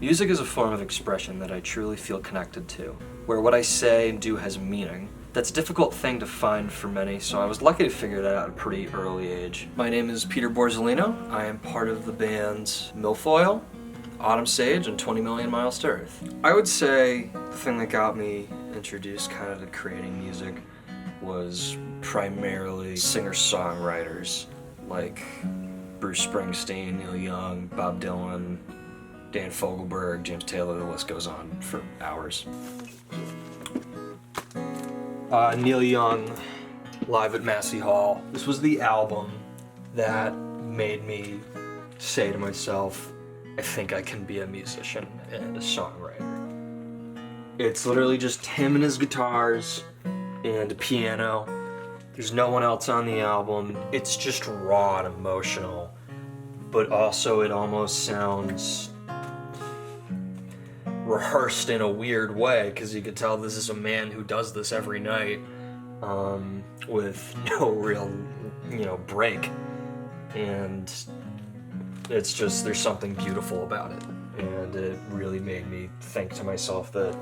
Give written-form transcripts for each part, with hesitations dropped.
Music is a form of expression that I truly feel connected to, where what I say and do has meaning. That's a difficult thing to find for many, so I was lucky to figure that out at a pretty early age. My name is Peter Borzellino. I am part of the bands Milfoil, Autumn Sage, and 20 Million Miles to Earth. I would say the thing that got me introduced kind of to creating music was primarily singer-songwriters like Bruce Springsteen, Neil Young, Bob Dylan, Dan Fogelberg, James Taylor, the list goes on for hours. Neil Young, live at Massey Hall. This was the album that made me say to myself, I think I can be a musician and a songwriter. It's literally just him and his guitars and a piano. There's no one else on the album. It's just raw and emotional, but also it almost sounds rehearsed in a weird way, because you could tell this is a man who does this every night with no real, break. And it's just, there's something beautiful about it. And it really made me think to myself that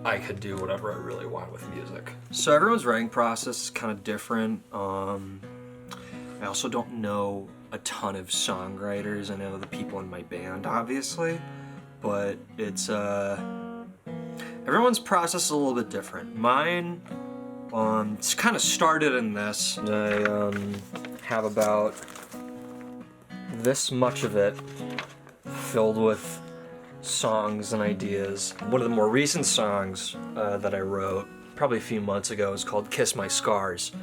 I could do whatever I really want with music. So everyone's writing process is kind of different. I also don't know a ton of songwriters. I know the people in my band, obviously, but it's everyone's process is a little bit different. Mine, it's kind of started in this. I have about this much of it filled with songs and ideas. One of the more recent songs that I wrote probably a few months ago is called Kiss My Scars.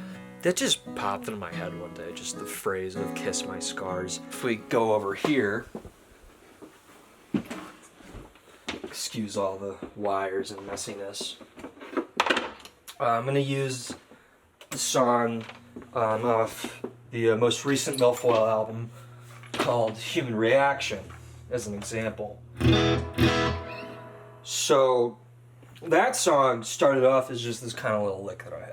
That just popped into my head one day, just the phrase of kiss my scars. If we go over here, excuse all the wires and messiness. I'm going to use the song off the most recent Milfoil album called Human Reaction as an example. So that song started off as just this kind of little lick that I had.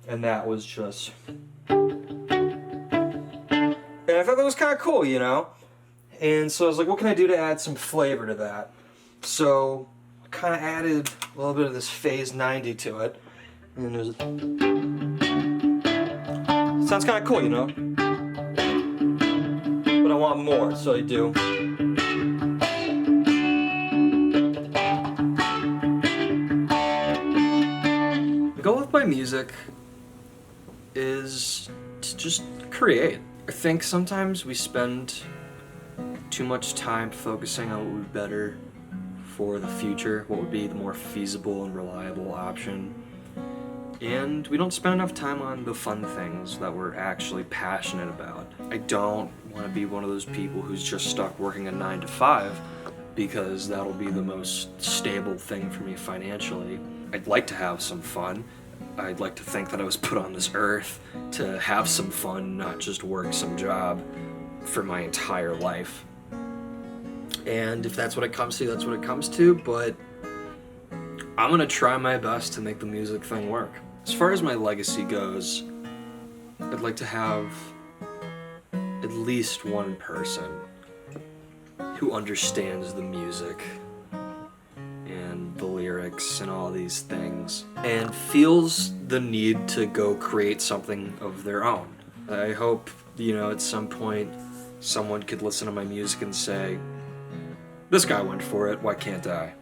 And that was just... And I thought that was kind of cool, And so I was like, what can I do to add some flavor to that? So I kind of added a little bit of this phase 90 to it. And there's sounds kind of cool, But I want more, so I do. The goal with my music is to just create. I think sometimes we spend too much time focusing on what would be better for the future, what would be the more feasible and reliable option. And we don't spend enough time on the fun things that we're actually passionate about. I don't want to be one of those people who's just stuck working a 9 to 5 because that'll be the most stable thing for me financially. I'd like to have some fun. I'd like to think that I was put on this earth to have some fun, not just work some job for my entire life. And if that's what it comes to, that's what it comes to, but I'm gonna try my best to make the music thing work. As far as my legacy goes, I'd like to have at least one person who understands the music and the lyrics and all these things and feels the need to go create something of their own. I hope, at some point someone could listen to my music and say, this guy went for it, why can't I?